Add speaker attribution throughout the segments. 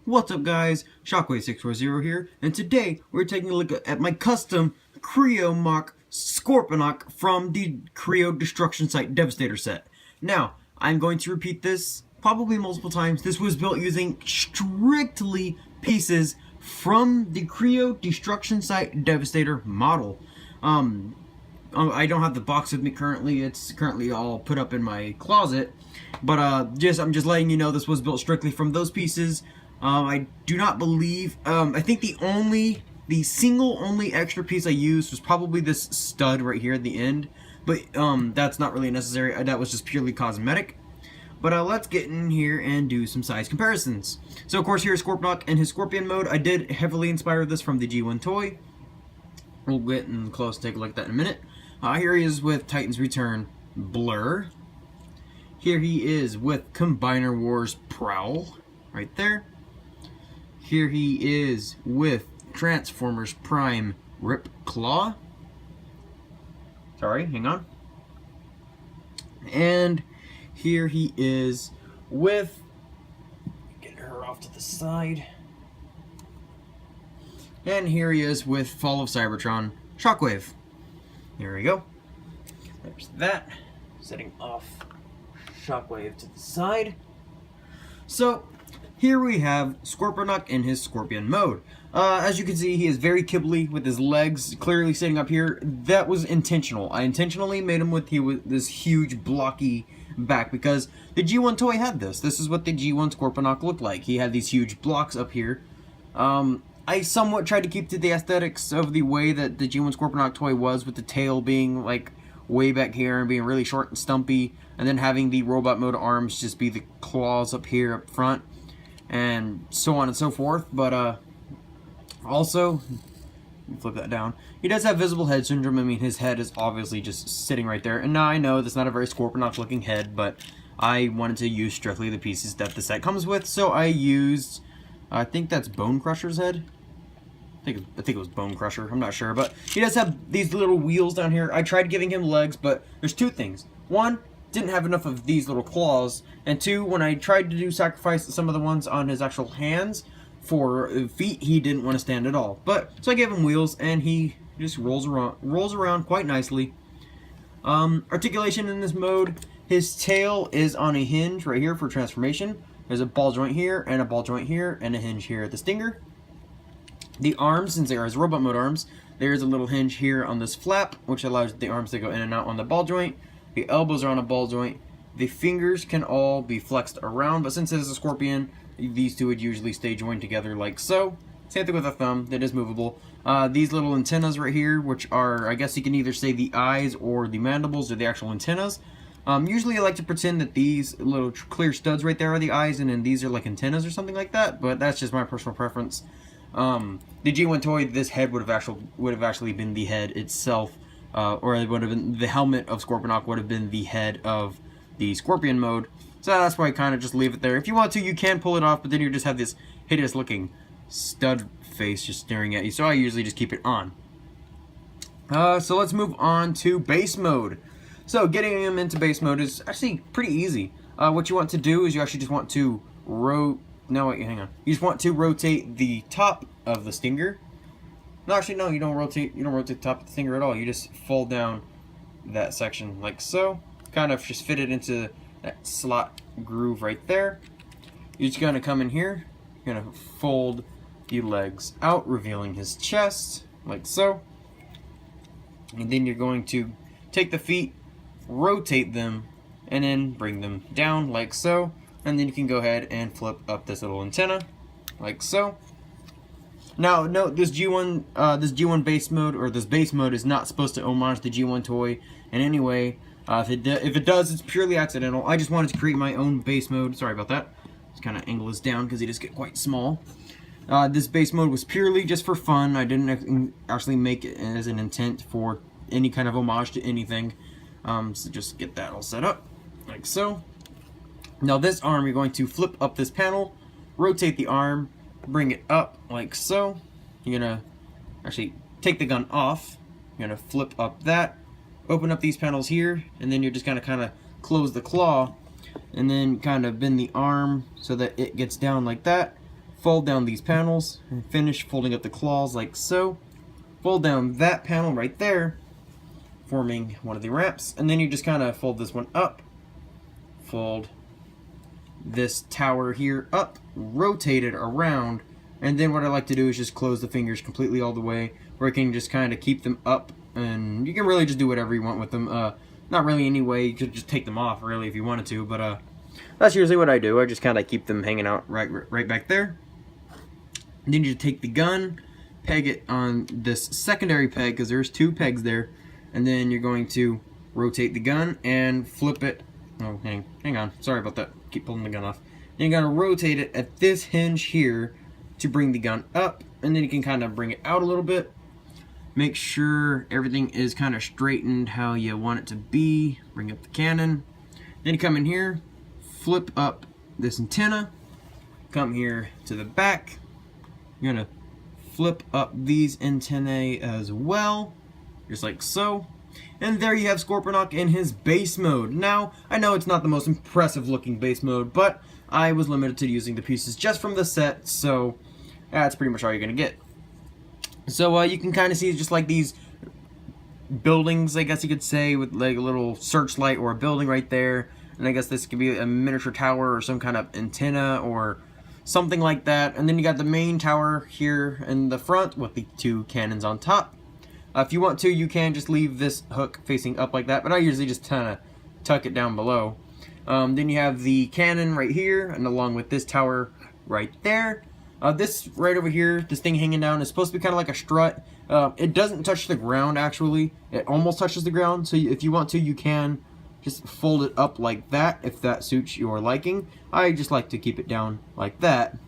Speaker 1: What's up guys, Shockwave640 here, and today we're taking a look at my custom Kre-o MOC SCORPONOK from the Kre-o Destruction Site Devastator set. Now, I'm going to repeat this probably multiple times. This was built using strictly pieces from the Kre-o Destruction Site Devastator model. I don't have the box with me currently. It's currently all put up in my closet. But I'm just letting you know this was built strictly from those pieces. I do not believe, I think the single only extra piece I used was probably this stud right here at the end. But that's not really necessary. That was just purely cosmetic. But let's get in here and do some size comparisons. So of course here's Scorponok in his Scorpion mode. I did heavily inspire this from the G1 toy. We'll get in close and take a look at that in a minute. Here he is with Titan's Return Blur. Here he is with Combiner Wars Prowl, right there. Here he is with Transformers Prime Rip Claw. Sorry, hang on. And here he is with, get her off to the side. And here he is with Fall of Cybertron Shockwave. There we go. There's that. Setting off Shockwave to the side. So, here we have Scorponok in his Scorpion mode. As you can see, he is very kibbly with his legs clearly sitting up here. That was intentional. I intentionally made him with this huge blocky back because the G1 toy had this. This is what the G1 Scorponok looked like. He had these huge blocks up here. I somewhat tried to keep to the aesthetics of the way that the G1 Scorponok toy was, with the tail being like way back here and being really short and stumpy, and then having the robot mode arms just be the claws up here up front, and so on and so forth. But also, flip that down, he does have visible head syndrome. I mean, his head is obviously just sitting right there, and now I know that's not a very Scorponok looking head, but I wanted to use strictly the pieces that the set comes with, so I used, I think that's Bone Crusher's head. I think it was Bone Crusher, I'm not sure, but he does have these little wheels down here. I tried giving him legs, but there's two things. One, didn't have enough of these little claws, and two, when I tried to do sacrifice some of the ones on his actual hands for feet, he didn't want to stand at all. But so I gave him wheels, and he just rolls around quite nicely. Articulation in this mode, his tail is on a hinge right here for transformation. There's a ball joint here, and a ball joint here, and a hinge here at the stinger. The arms, since they are his robot mode arms, there's a little hinge here on this flap, which allows the arms to go in and out on the ball joint. The elbows are on a ball joint. The fingers can all be flexed around, but since it is a Scorpion, these two would usually stay joined together like so. Same thing with a thumb, that is movable. These little antennas right here, which are, I guess you can either say the eyes or the mandibles, or the actual antennas. Usually I like to pretend that these little clear studs right there are the eyes, and then these are like antennas or something like that, but that's just my personal preference. The G1 toy, this head would have actually been the head itself, or it would have been the helmet of Scorponok would have been the head of the Scorpion mode. So that's why I kind of just leave it there. If you want to, you can pull it off, but then you just have this hideous looking stud face just staring at you. So I usually just keep it on. So let's move on to base mode. So getting him into base mode is actually pretty easy. What you want to do is you actually just want to hang on. You just want to rotate the top of the stinger. No, actually, no, you don't rotate the top of the stinger at all. You just fold down that section like so. Kind of just fit it into that slot groove right there. You're just gonna come in here. You're gonna fold the legs out, revealing his chest like so. And then you're going to take the feet, rotate them, and then bring them down like so. And then you can go ahead and flip up this little antenna, like so. Now, note this G1 base mode, or this base mode, is not supposed to homage the G1 toy in any way. If it does, it's purely accidental. I just wanted to create my own base mode. Sorry about that. Just kind of angle this down because they just get quite small. This base mode was purely just for fun. I didn't actually make it as an intent for any kind of homage to anything. So just get that all set up, like so. Now this arm, you're going to flip up this panel, rotate the arm, bring it up like so. You're gonna actually take the gun off. You're gonna flip up that, open up these panels here, and then you're just gonna kind of close the claw, and then kind of bend the arm so that it gets down like that. fold down these panels, and finish folding up the claws like so. Fold down that panel right there, forming one of the ramps, and then you just kind of fold this one up, fold this tower here up, rotate it around, and then what I like to do is just close the fingers completely all the way, where I can just kind of keep them up, and you can really just do whatever you want with them. Not really any way, you could just take them off really if you wanted to, but that's usually what I do. I just kind of keep them hanging out right back there. And then you take the gun, peg it on this secondary peg, because there's 2 pegs there, and then you're going to rotate the gun and flip it. Oh, hang on, sorry about that. Keep pulling the gun off. Then you're going to rotate it at this hinge here to bring the gun up, and then you can kind of bring it out a little bit. Make sure everything is kind of straightened how you want it to be. Bring up the cannon. Then you come in here, flip up this antenna, come here to the back. You're going to flip up these antennae as well, just like so. And there you have Scorponok in his base mode. Now, I know it's not the most impressive looking base mode, but I was limited to using the pieces just from the set, so that's pretty much all you're going to get. So you can kind of see just like these buildings, I guess you could say, with like a little searchlight or a building right there. And I guess this could be a miniature tower or some kind of antenna or something like that. And then you got the main tower here in the front with the 2 cannons on top. If you want to, you can just leave this hook facing up like that, but I usually just kind of tuck it down below. Then you have the cannon right here, and along with this tower right there. This right over here, this thing hanging down, is supposed to be kind of like a strut. It doesn't touch the ground, actually. It almost touches the ground, so if you want to, you can just fold it up like that, if that suits your liking. I just like to keep it down like that.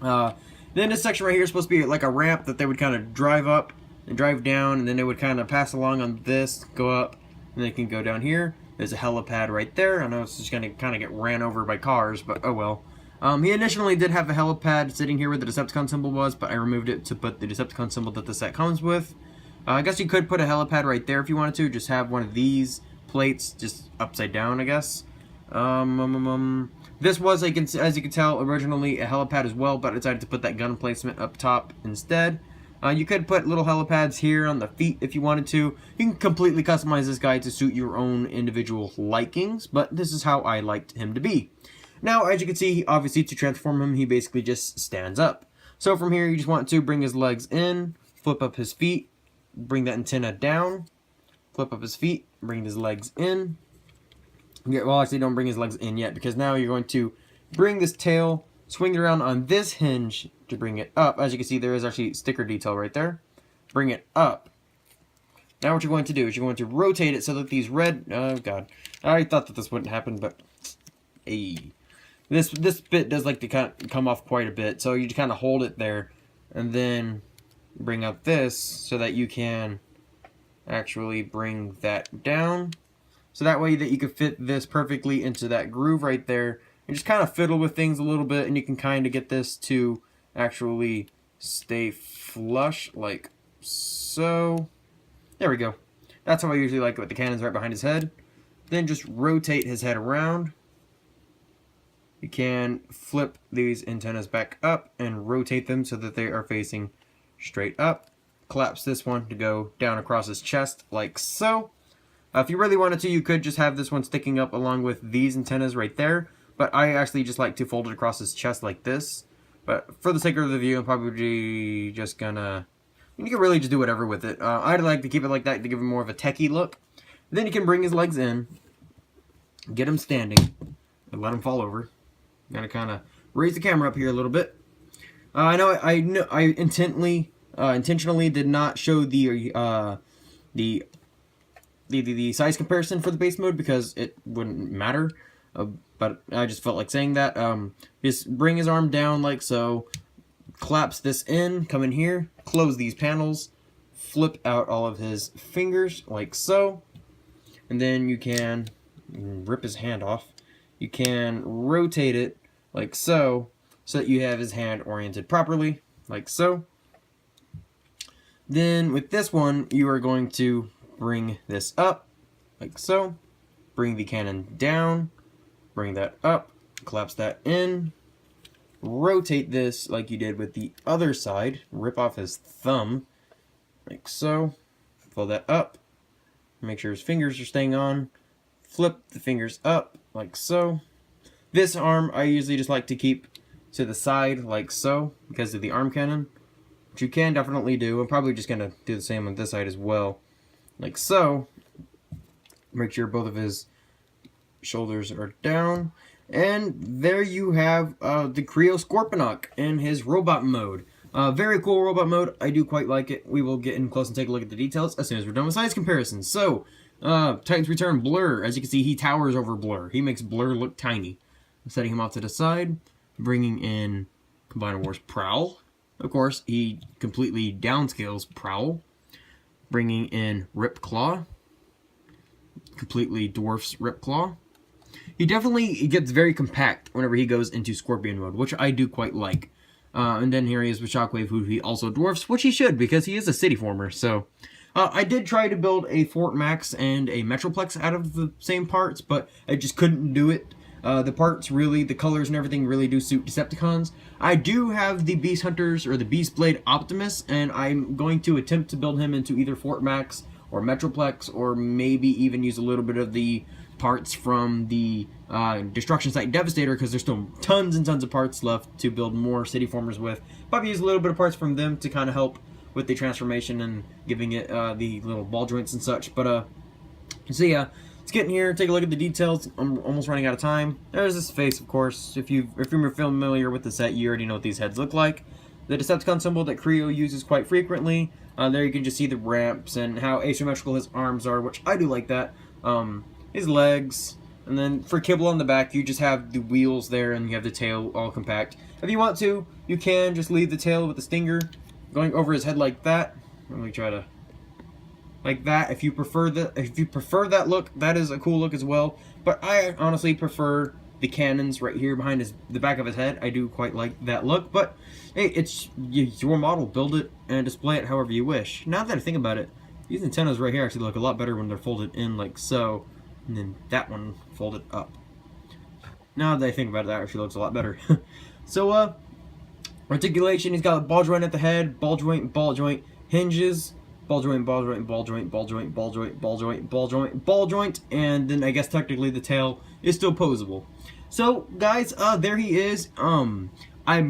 Speaker 1: Then this section right here is supposed to be like a ramp that they would kind of drive up and drive down, and then they would kind of pass along on this, go up, and they can go down here. There's a helipad right there. I know it's just going to kind of get ran over by cars, but oh well. He initially did have a helipad sitting here where the Decepticon symbol was, but I removed it to put the Decepticon symbol that the set comes with. I guess you could put a helipad right there if you wanted to. Just have one of these plates just upside down, I guess. This was, as you can tell, originally a helipad as well, but I decided to put that gun placement up top instead. You could put little helipads here on the feet if you wanted to. You can completely customize this guy to suit your own individual likings, but this is how I liked him to be. Now, as you can see, obviously to transform him, he basically just stands up. So from here, you just want to bring his legs in, flip up his feet, bring that antenna down, flip up his feet, bring his legs in. Well, actually, don't bring his legs in yet, because now you're going to bring this tail, swing it around on this hinge to bring it up. As you can see, there is actually sticker detail right there. Bring it up. Now what you're going to do is you're going to rotate it so that these red... Oh, God. I already thought that this wouldn't happen, but... Hey. This bit does like to kind of come off quite a bit, so you just kind of hold it there, and then bring up this so that you can actually bring that down. So that way that you can fit this perfectly into that groove right there. And just kind of fiddle with things a little bit, and you can kind of get this to actually stay flush like so. There we go. That's how I usually like it with the cannons right behind his head. Then just rotate his head around. You can flip these antennas back up and rotate them so that they are facing straight up. Collapse this one to go down across his chest like so. If you really wanted to, you could just have this one sticking up along with these antennas right there. But I actually just like to fold it across his chest like this. But for the sake of the video, I'm probably just gonna... You can really just do whatever with it. I'd like to keep it like that to give him more of a techie look. Then you can bring his legs in, get him standing, and let him fall over. Gotta kind of raise the camera up here a little bit. I know I intentionally did not show the size comparison for the base mode because it wouldn't matter. But I just felt like saying that. Just bring his arm down like so. Collapse this in. Come in here. Close these panels. Flip out all of his fingers like so. And then you can rip his hand off. You can rotate it like so that you have his hand oriented properly, like so. Then with this one, you are going to bring this up, like so. Bring the cannon down, bring that up, collapse that in, rotate this like you did with the other side. Rip off his thumb, like so. Fold that up. Make sure his fingers are staying on. Flip the fingers up, like so. This arm, I usually just like to keep to the side, like so, because of the arm cannon. Which you can definitely do. I'm probably just going to do the same on this side as well. Like so. Make sure both of his shoulders are down. And there you have the Kre-o SCORPONOK in his robot mode. Very cool robot mode. I do quite like it. We will get in close and take a look at the details as soon as we're done with size comparisons. So, Titans Return Blur. As you can see, he towers over Blur. He makes Blur look tiny. I'm setting him off to the side. Bringing in Combiner Wars Prowl. Of course, he completely downscales Prowl. Bringing in Rip Claw. Completely dwarfs Rip Claw. He definitely gets very compact whenever he goes into Scorpion mode, which I do quite like. And then here he is with Shockwave, who he also dwarfs, which he should, because he is a city former. So, I did try to build a Fort Max and a Metroplex out of the same parts, but I just couldn't do it. The parts really, the colors and everything really do suit Decepticons. I do have the Beast Hunters, or the Beast Blade Optimus, and I'm going to attempt to build him into either Fort Max or Metroplex, or maybe even use a little bit of the parts from the Destruction Site Devastator, because there's still tons and tons of parts left to build more city formers with. Probably use a little bit of parts from them to kind of help with the transformation and giving it the little ball joints and such. But so yeah, let's get in here, take a look at the details. I'm almost running out of time. There's this face, of course. If you're familiar with the set, you already know what these heads look like. The Decepticon symbol that Kre-o uses quite frequently. There you can just see the ramps and how asymmetrical his arms are, which I do like that. His legs, and then for Kibble on the back, you just have the wheels there, and you have the tail all compact. If you want to, you can just leave the tail with the stinger going over his head like that. Let me try to, like that. If you prefer that look, that is a cool look as well. But I honestly prefer the cannons right here behind the back of his head. I do quite like that look. But hey, it's your model. Build it and display it however you wish. Now that I think about it, these antennas right here actually look a lot better when they're folded in like so. And then that one folded up. Now that I think about it, that actually looks a lot better. So, articulation, he's got a ball joint at the head, ball joint, hinges, ball joint, ball joint, ball joint, ball joint, ball joint, ball joint, ball joint, ball joint, and then I guess technically the tail is still posable. So, guys, there he is. I'm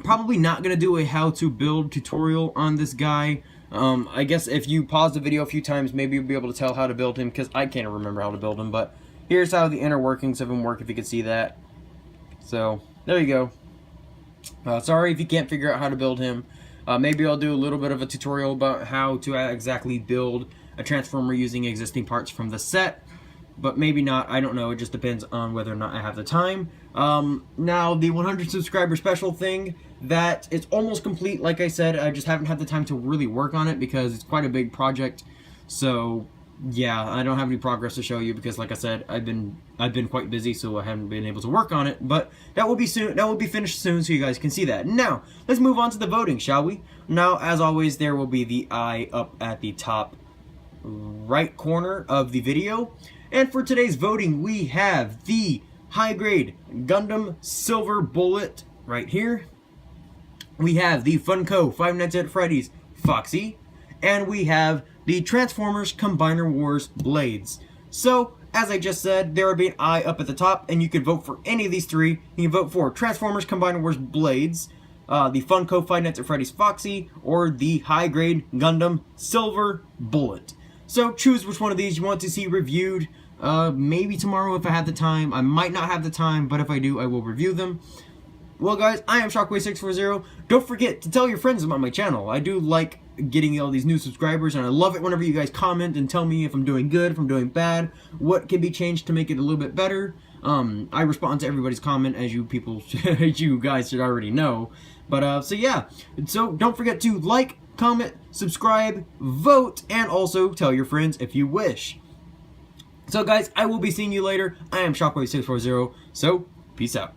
Speaker 1: probably not going to do a how to build tutorial on this guy. I guess if you pause the video a few times, maybe you'll be able to tell how to build him, because I can't remember how to build him, but here's how the inner workings of him work, if you could see that. So, there you go. Sorry if you can't figure out how to build him. Maybe I'll do a little bit of a tutorial about how to exactly build a Transformer using existing parts from the set, but maybe not. I don't know. It just depends on whether or not I have the time. Now, the 100 subscriber special thing, that it's almost complete. Like I said, I just haven't had the time to really work on it because it's quite a big project. So, yeah, I don't have any progress to show you because, like I said, I've been quite busy, so I haven't been able to work on it. But that will be soon. That will be finished soon, so you guys can see that. Now, let's move on to the voting, shall we? Now, as always, there will be the eye up at the top right corner of the video. And for today's voting, we have the high-grade Gundam Silver Bullet right here. We have the Funko Five Nights at Freddy's Foxy. And we have the Transformers Combiner Wars Blades. So, as I just said, there will be an eye up at the top, and you can vote for any of these three. You can vote for Transformers Combiner Wars Blades, the Funko Five Nights at Freddy's Foxy, or the high-grade Gundam Silver Bullet. So, choose which one of these you want to see reviewed. Maybe tomorrow if I have the time. I might not have the time, but if I do, I will review them. Well, guys, I am Shockwave640. Don't forget to tell your friends about my channel. I do like getting all these new subscribers, and I love it whenever you guys comment and tell me if I'm doing good, if I'm doing bad, what can be changed to make it a little bit better. I respond to everybody's comment, as you people, you guys should already know. But, so yeah. So, don't forget to like, comment, subscribe, vote, and also tell your friends if you wish. So, guys, I will be seeing you later. I am Shockwave640, so peace out.